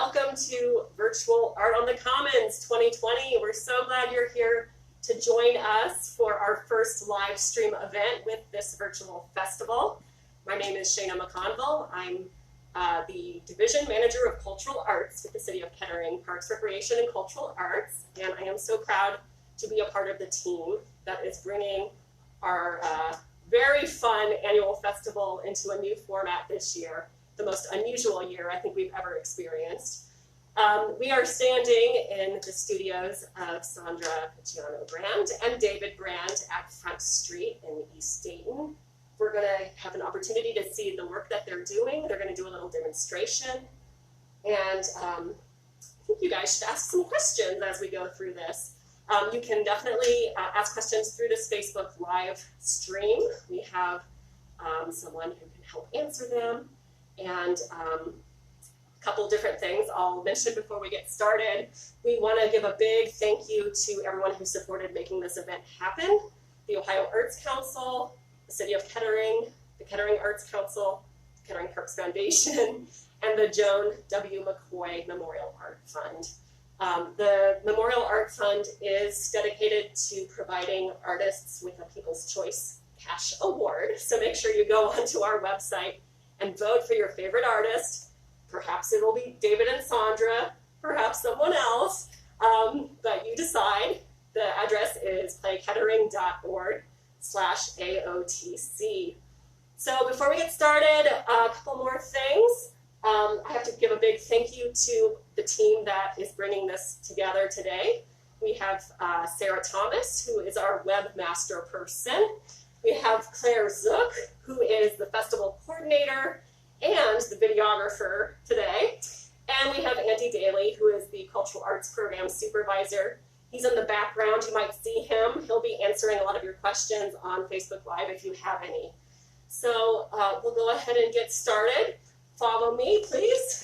welcome to Virtual Art on the Commons 2020. We're so glad you're here to join us for our first live stream event with this virtual festival. My name is Shana McConville. I'm the Division Manager of Cultural Arts with the City of Kettering, Parks, Recreation, and Cultural Arts, and I am so proud to be a part of the team that is bringing our very fun annual festival into a new format this year, the most unusual year I think we've ever experienced. We are standing in the studios of Sandra Picciano-Brand and David Brand at Front Street in East Dayton. We're going to have an opportunity to see the work that they're doing. They're going to do a little demonstration. And I think you guys should ask some questions as we go through this. You can definitely ask questions through this Facebook Live stream. We have someone who can help answer them. And a couple different things I'll mention before we get started. We want to give a big thank you to everyone who supported making this event happen. The Ohio Arts Council, the City of Kettering, the Kettering Arts Council, Kettering Parks Foundation, and the Joan W. McCoy Memorial Art Fund. The Memorial Art Fund is dedicated to providing artists with a People's Choice Cash Award. So make sure you go onto our website and vote for your favorite artist. Perhaps it will be David and Sandra, perhaps someone else, but you decide. The address is playkettering.org/AOTC. So before we get started, a couple more things. I have to give a big thank you to the team that is bringing this together today. We have Sarah Thomas, who is our webmaster person. We have Claire Zook, who is the festival coordinator and the videographer today. And we have Andy Daly, who is the cultural arts program supervisor. He's in the background. You might see him. He'll be answering a lot of your questions on Facebook Live if you have any. So we'll go ahead and get started. Follow me, please.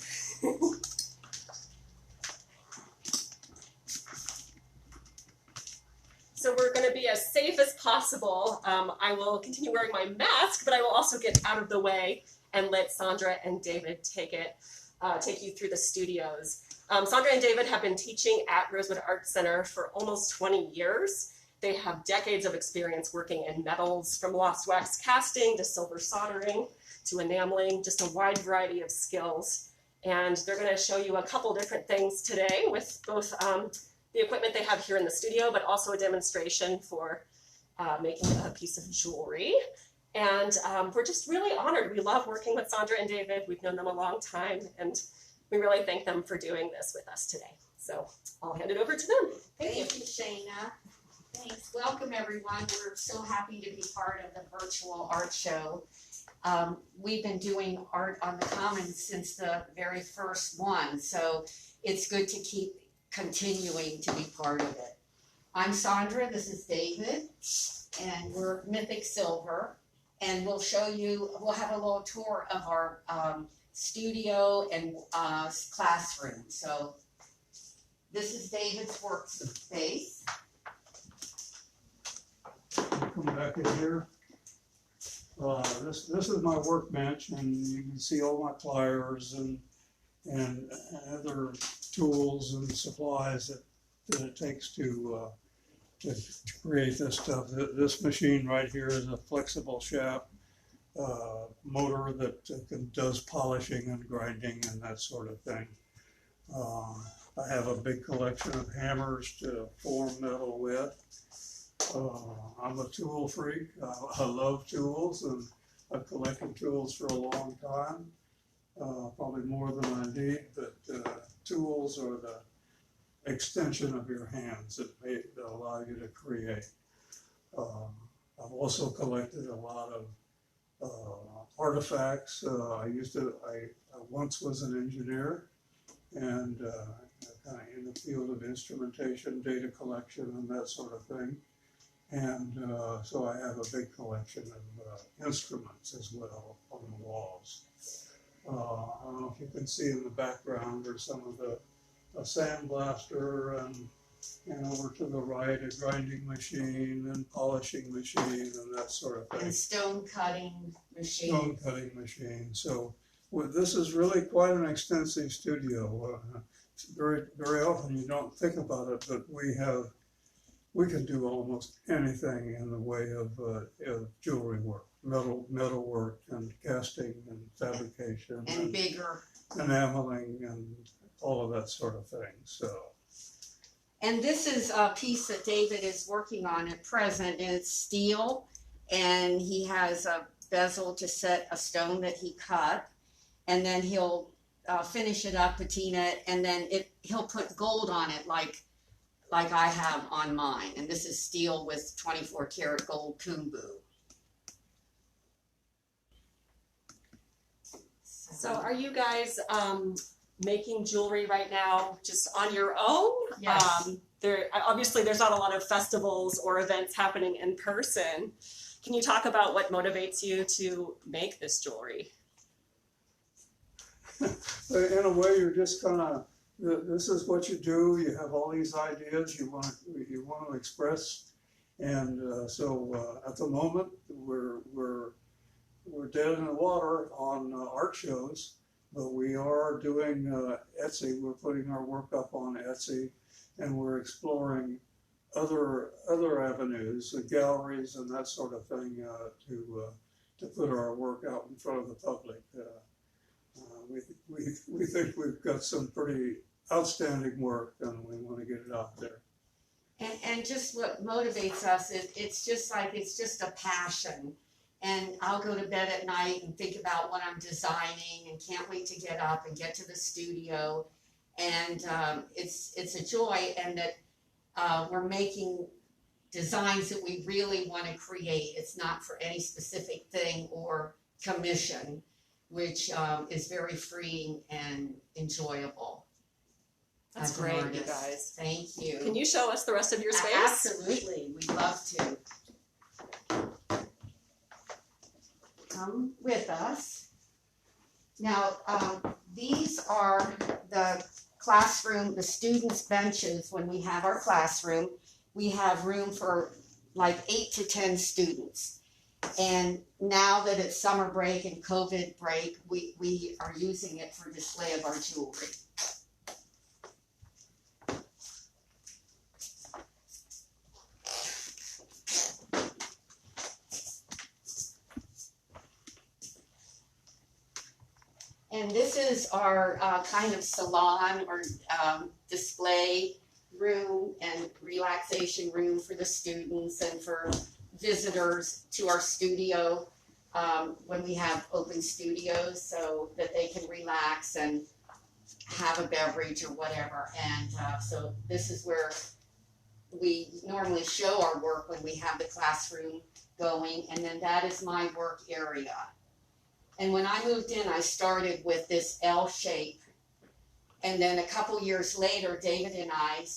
So we're going to be as safe as possible. I will continue wearing my mask, but I will also get out of the way and let Sandra and David take you through the studios. Sandra and David have been teaching at Rosewood Art Center for almost 20 years. They have decades of experience working in metals, from lost wax casting to silver soldering to enameling, just a wide variety of skills. And they're going to show you a couple different things today with both the equipment they have here in the studio, but also a demonstration for making a piece of jewelry. And we're just really honored. We love working with Sandra and David. We've known them a long time, and we really thank them for doing this with us today. So I'll hand it over to them. Thank you, Shana. Thanks. Welcome, everyone. We're so happy to be part of the virtual art show. We've been doing art on the Commons since the very first one, so it's good to keep continuing to be part of it. I'm Sandra, this is David, and we're Mythic Silver, and we'll have a little tour of our studio and classroom. So this is David's workspace. Come back in here. This is my workbench, and you can see all my pliers and other tools and supplies that it takes to create this stuff. This machine right here is a flexible shaft motor that does polishing and grinding and that sort of thing. I have a big collection of hammers to form metal with. I'm a tool freak. I love tools, and I've collected tools for a long time, probably more than I need, but tools are the extension of your hands that allow you to create. I've also collected a lot of artifacts. I once was an engineer, and kind of in the field of instrumentation, data collection, and that sort of thing. And so I have a big collection of instruments as well on the walls. I don't know if you can see in the background there's some of the sandblaster, and over to the right a grinding machine and polishing machine and that sort of thing. And stone cutting machine. Stone cutting machine. So Well, this is really quite an extensive studio. Very, very often you don't think about it, but we can do almost anything in the way of jewelry work, metal work, and casting, and fabrication, And bigger. enameling, and all of that sort of thing. So. And this is a piece that David is working on at present, and it's steel, and he has a bezel to set a stone that he cut, and then he'll finish it up, patina it, and then he'll put gold on it like I have on mine. And this is steel with 24 karat gold kumbu. So are you guys making jewelry right now just on your own? Yes. Obviously there's not a lot of festivals or events happening in person. Can you talk about what motivates you to make this jewelry? In a way, you're just kind of, this is what you do. You have all these ideas you want to express, and so at the moment we're dead in the water on art shows, but we are doing Etsy. We're putting our work up on Etsy, and we're exploring other avenues, galleries and that sort of thing, to put our work out in front of the public. We think we've got some pretty outstanding work, and we want to get it out there. And just what motivates us is it's just a passion. And I'll go to bed at night and think about what I'm designing and can't wait to get up and get to the studio. And it's a joy, and that we're making designs that we really want to create. It's not for any specific thing or commission, which is very freeing and enjoyable. That's as an great, you artist. guys. Thank you. Can you show us the rest of your space? Absolutely, we'd love to. Come with us. Now, these are the classroom, the students' benches. When we have our classroom, we have room for like 8 to 10 students. And now that it's summer break and COVID break, we are using it for display of our jewelry. And this is our kind of salon or display room and relaxation room for the students and for visitors to our studio when we have open studios, so that they can relax and have a beverage or whatever. And so this is where we normally show our work when we have the classroom going, and then that is my work area. And when I moved in, I started with this L shape. And then a couple years later, David and I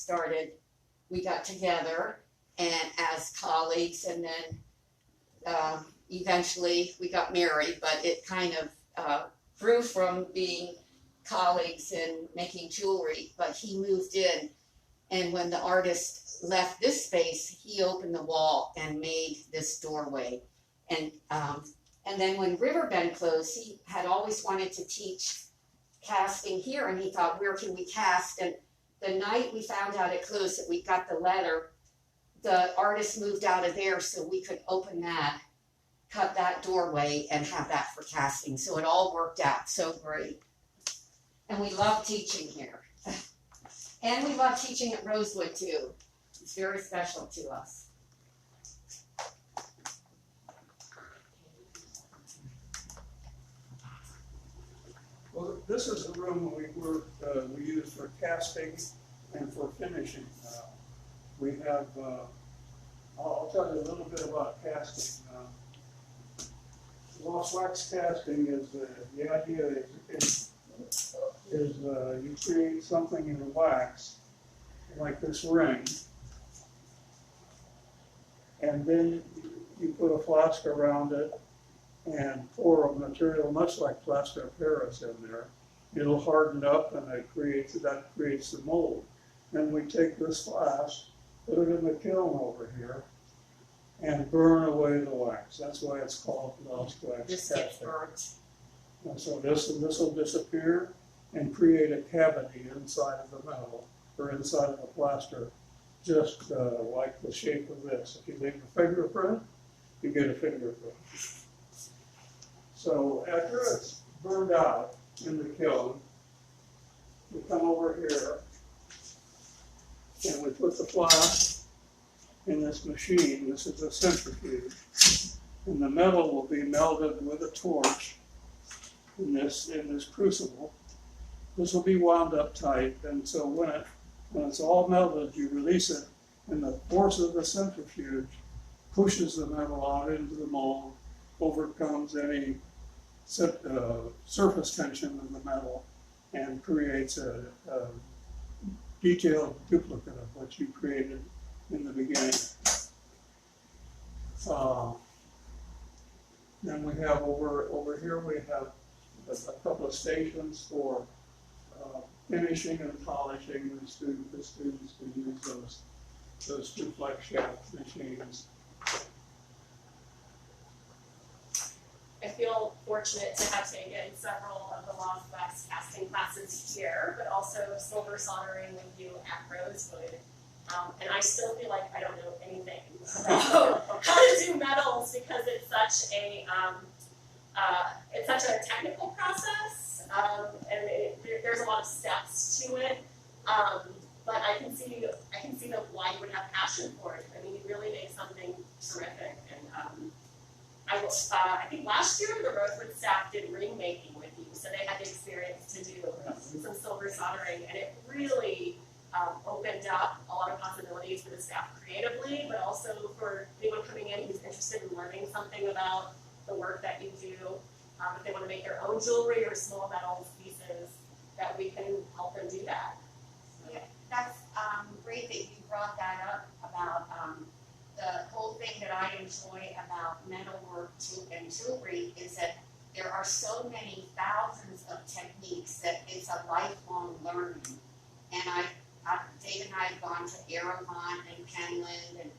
we got together and as colleagues, and then eventually we got married, but it kind of grew from being colleagues and making jewelry. But he moved in, and when the artist left this space, he opened the wall and made this doorway. And then when Riverbend closed, he had always wanted to teach casting here, and he thought, where can we cast? And the night we found out it closed, that we got the letter, the artist moved out of there so we could open that, cut that doorway, and have that for casting. So it all worked out so great. And we love teaching here. And we love teaching at Rosewood too. It's very special to us. Well, this is the room we use for casting and for finishing. We have, I'll tell you a little bit about casting. Lost wax casting is, the idea is you create something in the wax, like this ring, and then you put a flask around it and pour a material much like plaster of Paris in there. It'll harden up, and that creates the mold. Then we take this flask, put it in the kiln over here, and burn away the wax. That's why it's called lost wax This casting. gets burnt. And so this will disappear and create a cavity inside of the metal or inside of the plaster, just like the shape of this. If you leave a fingerprint, you get a fingerprint. So after it's burned out in the kiln, we come over here and we put the flask in this machine. This is a centrifuge. And the metal will be melted with a torch in this crucible. This will be wound up tight, and so when it's all melted, you release it, and the force of the centrifuge pushes the metal out into the mold, overcomes any surface tension of the metal, and creates a detailed duplicate of what you created in the beginning. Then we have over here, we have a couple of stations for finishing and polishing. The students can use those two flex shaft machines. I feel fortunate to have taken several of the Lost Wax casting classes here, but also silver soldering with you at Rosewood. And I still feel like I don't know anything about how to do metals because it's such a technical process, and there's a lot of steps to it. But I can see why you would have passion for it. I mean, you really make something terrific. And I think last year the Rosewood staff did ring making with you, so they had the experience to do some silver soldering, and it really opened up a lot of possibilities for the staff creatively, but also for anyone coming in who's interested in learning something about the work that you do. If they want to make their own jewelry or small metals pieces, that we can help them do that. Yeah, that's great that you brought that up about the whole thing that I enjoy about metalwork and jewelry is that there are so many thousands of techniques that it's a lifelong learning. And Dave and I have gone to Aerovon and Penland and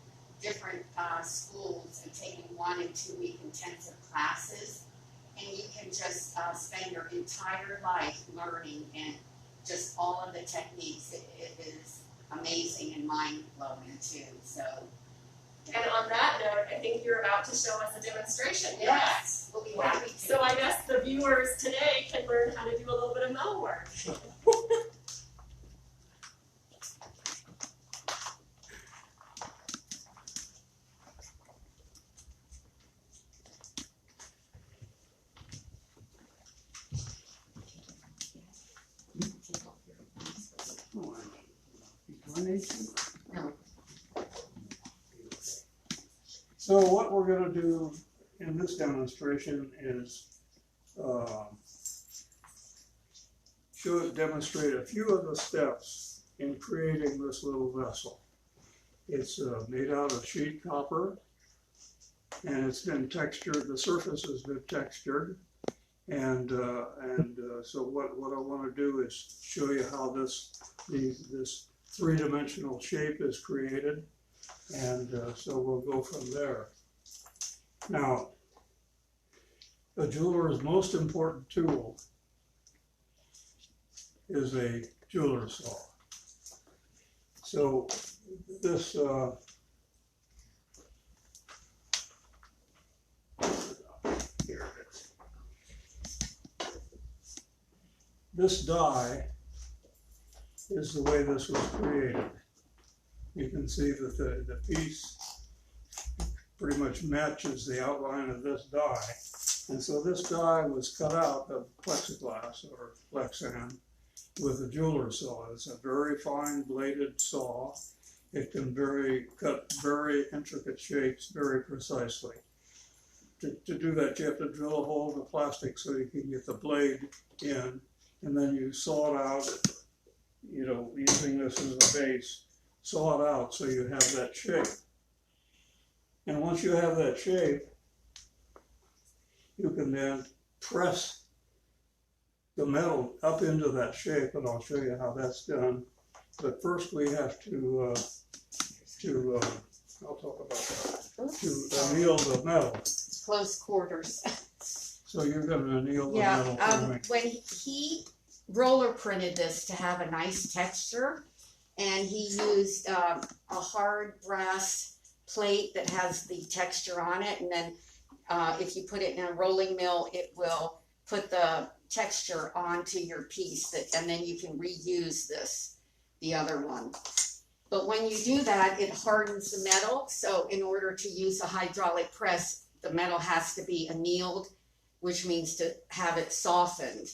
different schools and taken 1 and 2 week intensive classes. And you can just spend your entire life learning and just all of the techniques. It is amazing and mind-blowing too. So. And on that note, I think you're about to show us a demonstration. Yes, we'll be happy to. So I guess the viewers today can learn how to do a little bit of metal work. So what we're going to do in this demonstration is demonstrate a few of the steps in creating this little vessel. It's made out of sheet copper, and it's been textured. The surface has been textured, and so what I want to do is show you how this three-dimensional shape is created, and so we'll go from there. Now, a jeweler's most important tool is a jeweler's saw. So this here it is. This die is the way this was created. You can see that the piece pretty much matches the outline of this die. And so this die was cut out of plexiglass or Lexan with a jeweler's saw. It's a very fine bladed saw. It can cut very intricate shapes very precisely. To do that, you have to drill a hole in the plastic so you can get the blade in, and then you saw it out, using this as a base, saw it out so you have that shape. And once you have that shape, you can then press the metal up into that shape, and I'll show you how that's done. But first we have to I'll talk about that, to anneal the metal. Close quarters. So you're gonna anneal the Yeah, metal for me. when he roller printed this to have a nice texture, and he used a hard brass plate that has the texture on it, and then if you put it in a rolling mill, it will put the texture onto your piece, and then you can reuse the other one. But when you do that, it hardens the metal, so in order to use a hydraulic press, the metal has to be annealed, which means to have it softened.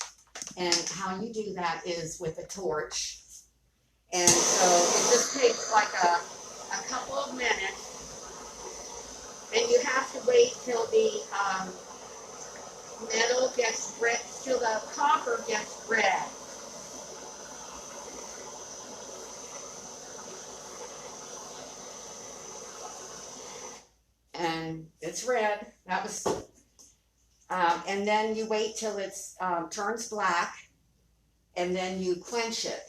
And how you do that is with a torch. And so it just takes like a couple of minutes. And you have to wait till the metal gets red, till the copper gets red. And it's red. That was, and then you wait till it turns black, and then you quench it.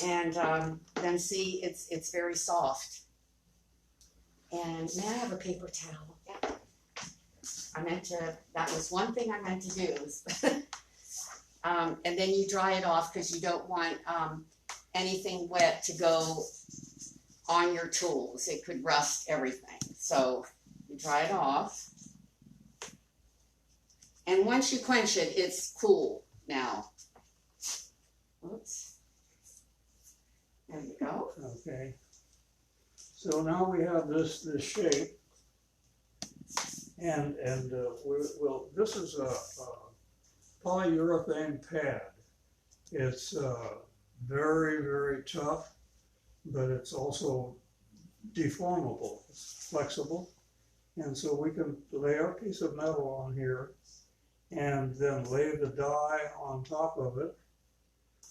And then see, it's very soft. And may I have a paper towel? Yeah. That was one thing I meant to do. And then you dry it off because you don't want anything wet to go on your tools. It could rust everything. So you dry it off. And once you quench it, it's cool now. Oops. There you go. Okay. So now we have this shape, and this is a polyurethane pad. It's very, very tough, but it's also deformable. It's flexible, and so we can lay our piece of metal on here, and then lay the die on top of it.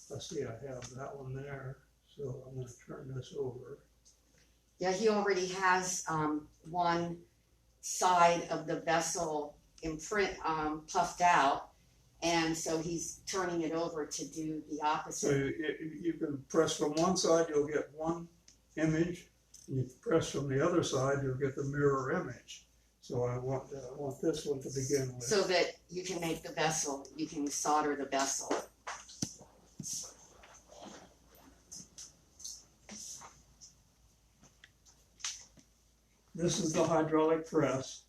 Let's see, I have that one there. So I'm going to turn this over. Yeah, he already has one side of the vessel imprint puffed out, and so he's turning it over to do the opposite. So you can press from one side, you'll get one image. And you press from the other side, you'll get the mirror image. So I want this one to begin with. So that you can make the vessel, you can solder the vessel. This is the hydraulic press.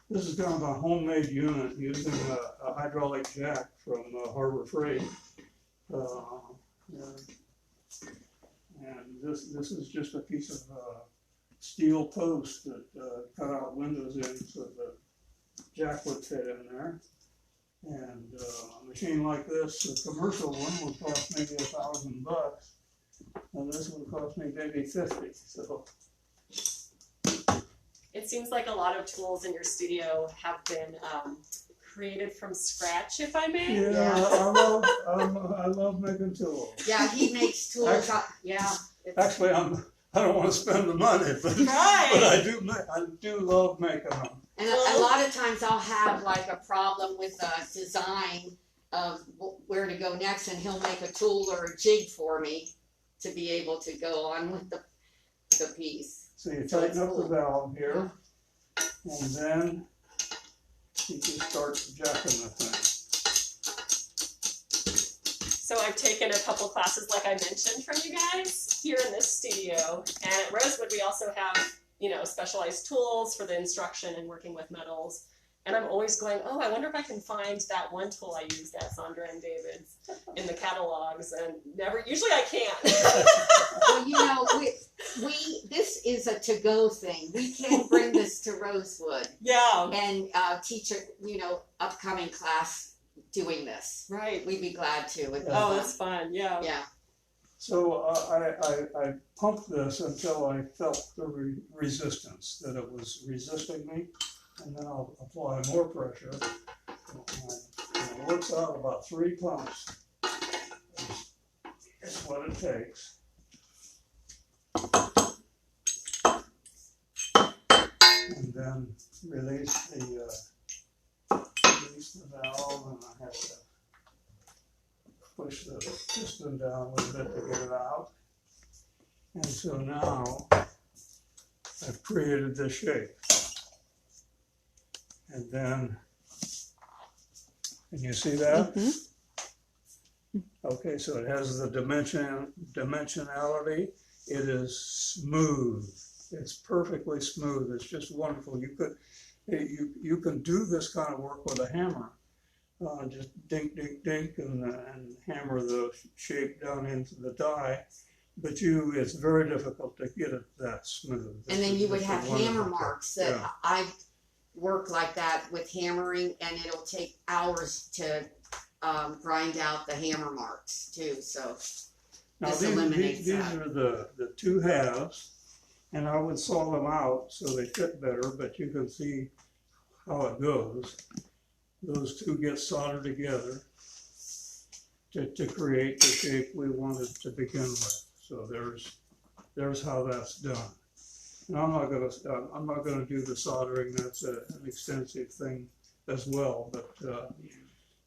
This is kind of a homemade unit using a hydraulic jack from Harbor Freight. And this is just a piece of steel post that cut out windows in so the jack would fit in there. And a machine like this, a commercial one, would cost maybe $1,000, and this would cost me maybe $50. So. It seems like a lot of tools in your studio have been created from scratch, if I may. Yeah. I love making tools. Yeah, he makes tools. Actually, I don't want to spend the money, but Right. but I do love making them. And a lot of times I'll have like a problem with a design of where to go next, and he'll make a tool or a jig for me to be able to go on with the piece. So you tighten up the valve here, and then you can start jacking the thing. So I've taken a couple classes, like I mentioned, from you guys here in this studio. And at Rosewood, we also have, specialized tools for the instruction and working with metals. And I'm always going, oh, I wonder if I can find that one tool I used at Sandra and David's in the catalogs, and usually I can't. Well, this is a to-go thing. We can bring this to Rosewood. Yeah. And teach a, upcoming class doing this. Right. We'd be glad to. That's fun. Yeah. Yeah. So I pumped this until I felt the resistance, that it was resisting me, and then I'll apply more pressure. And it works out about 3 pumps. That's what it takes. And then release the valve, and I have to push the piston down a little bit to get it out. And so now I've created this shape. And then, can you see that? Okay, so it has the dimensionality. It is smooth. It's perfectly smooth. It's just wonderful. You can do this kind of work with a hammer. Just dink, dink, dink, and hammer the shape down into the die. But it's very difficult to get it that smooth. And then you would have hammer marks that I work like that with hammering, and it'll take hours to grind out the hammer marks too. So now this these eliminates that. are the two halves, and I would saw them out so they fit better, but you can see how it goes. Those two get soldered together to create the shape we wanted to begin with. So there's how that's done. And I'm not gonna do the soldering. That's an extensive thing as well. But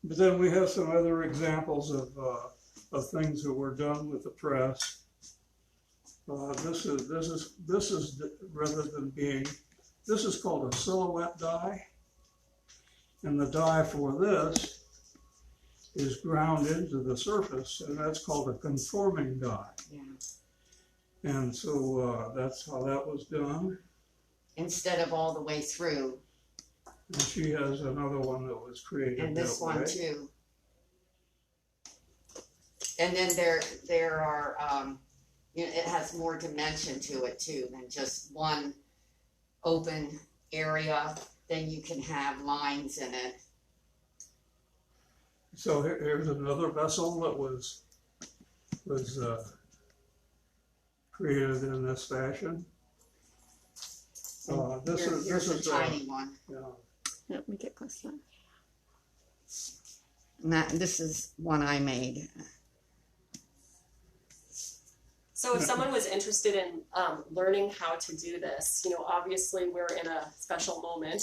then we have some other examples of things that were done with the press. This is rather than being, this is called a silhouette die, and the die for this is ground into the surface, and that's called a conforming die. Yeah. And so that's how that was done. Instead of all the way through. And she has another one that was created And this that one way. too. And then there are, it has more dimension to it too than just one open area. Then you can have lines in it. So here's another vessel that was created in this fashion. Here's a tiny one. Yeah. Yep, make it close to And this is one I made. So if someone was interested in learning how to do this, obviously we're in a special moment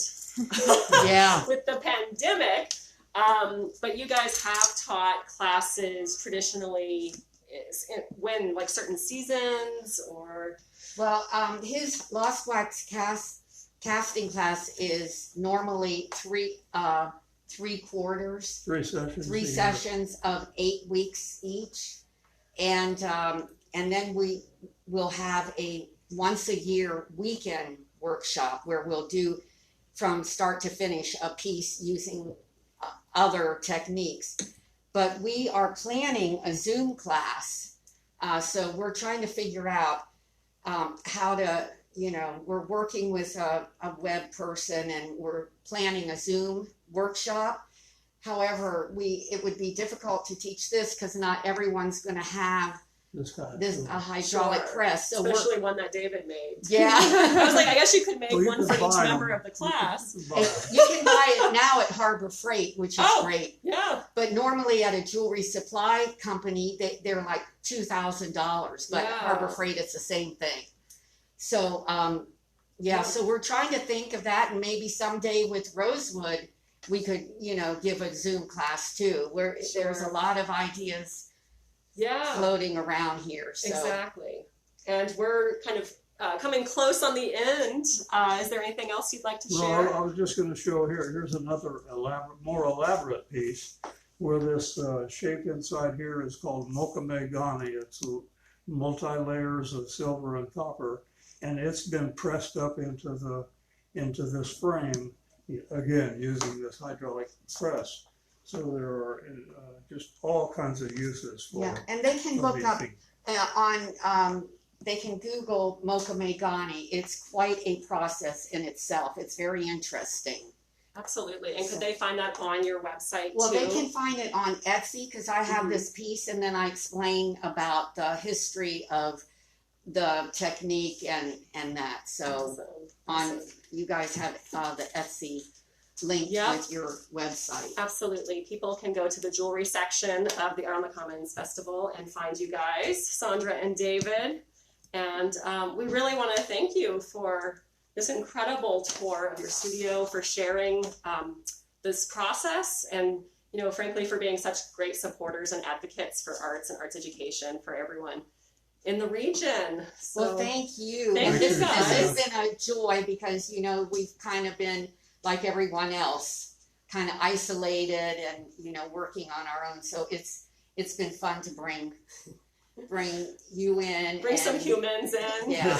Yeah. with the pandemic, but you guys have taught classes traditionally when like certain seasons or? Well, his Lost Wax casting class is normally three quarters. 3 sessions. Three sessions of 8 weeks each, and then we will have a once a year weekend workshop where we'll do from start to finish a piece using other techniques. But we are planning a Zoom class, so we're trying to figure out how to, we're working with a web person and we're planning a Zoom workshop. However, it would be difficult to teach this because not everyone's going to have a hydraulic press. So especially one that David made. Yeah. I was like, I guess you could make Well, one for each member of the class. You can buy it now at Harbor Freight, which is great. Yeah. But normally at a jewelry supply company, they're like $2,000. But Yeah. Harbor Freight, it's the same thing. So, so we're trying to think of that, and maybe someday with Rosewood, we could, give a Zoom class too, where there's a lot of ideas floating around here. So. Exactly. And we're kind of coming close on the end. Is there anything else you'd like to share? Well, I was just going to show here. Here's another more elaborate piece where this shape inside here is called Mokame Gani. It's multi-layers of silver and copper, and it's been pressed up into this frame, again, using this hydraulic press. So there are just all kinds of uses for Yeah, and they can look up they can Google Mokame Gani. It's quite a process in itself. It's very interesting. Absolutely. And could they find that on your website Well, too? they can find it on Etsy because I have this piece and then I explain about the history of the technique and that. So Awesome. you guys have the Etsy link with your website. Absolutely. People can go to the jewelry section of the Art on the Commons Festival and find you guys, Sandra and David. And we really want to thank you for this incredible tour of your studio, for sharing this process, and frankly, for being such great supporters and advocates for arts and arts education for everyone in the region. So, well, thank you. Thank and you this guys. has been a joy because we've kind of been like everyone else, kind of isolated and, working on our own. So it's been fun to bring you in. Bring some humans in. Yeah,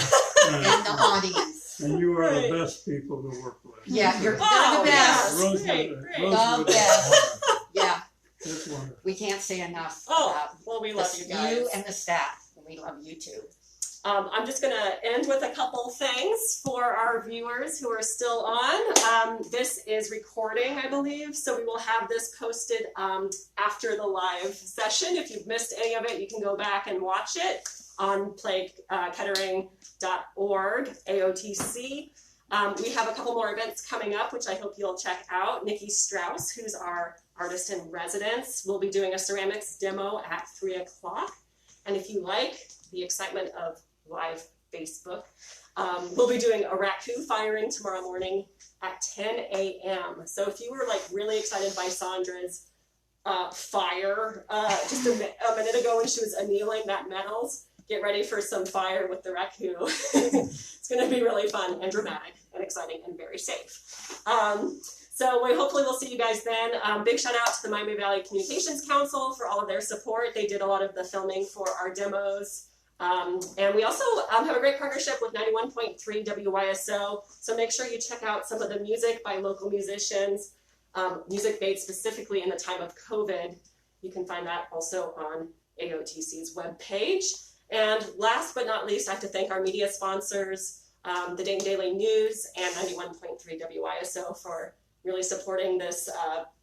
and the audience. And you are Right. the best people to work with. Yeah, you're Wow, the best. yes. Great. The best. Yeah, It's wonderful. we can't say enough Oh, about well, we love you guys. you and the staff. We love you too. I'm just going to end with a couple things for our viewers who are still on. This is recording, I believe, so we will have this posted after the live session. If you've missed any of it, you can go back and watch it on playkettering.org, AOTC. We have a couple more events coming up, which I hope you'll check out. Nikki Strauss, who's our artist in residence, will be doing a ceramics demo at 3 o'clock. And if you like the excitement of live Facebook, we'll be doing a raku firing tomorrow morning at 10 a.m. So if you were like really excited by Sandra's fire just a minute ago when she was annealing that metals, get ready for some fire with the raku. It's going to be really fun and dramatic and exciting and very safe. So hopefully we'll see you guys then. Big shout out to the Miami Valley Communications Council for all of their support. They did a lot of the filming for our demos. And we also have a great partnership with 91.3 WYSO. So make sure you check out some of the music by local musicians, music made specifically in the time of COVID. You can find that also on AOTC's webpage. And last but not least, I have to thank our media sponsors, the Dayton Daily News and 91.3 WYSO for really supporting this,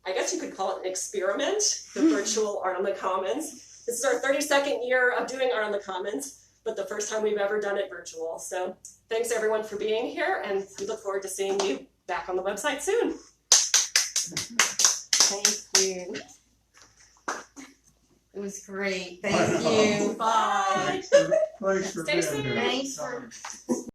I guess you could call it an experiment, the virtual Art on the Commons. This is our 32nd year of doing Art on the Commons, but the first time we've ever done it virtual. So thanks everyone for being here, and we look forward to seeing you back on the website soon. Thank you. It was great. Thank you. Bye. Thanks for Stay being safe. here. Thanks for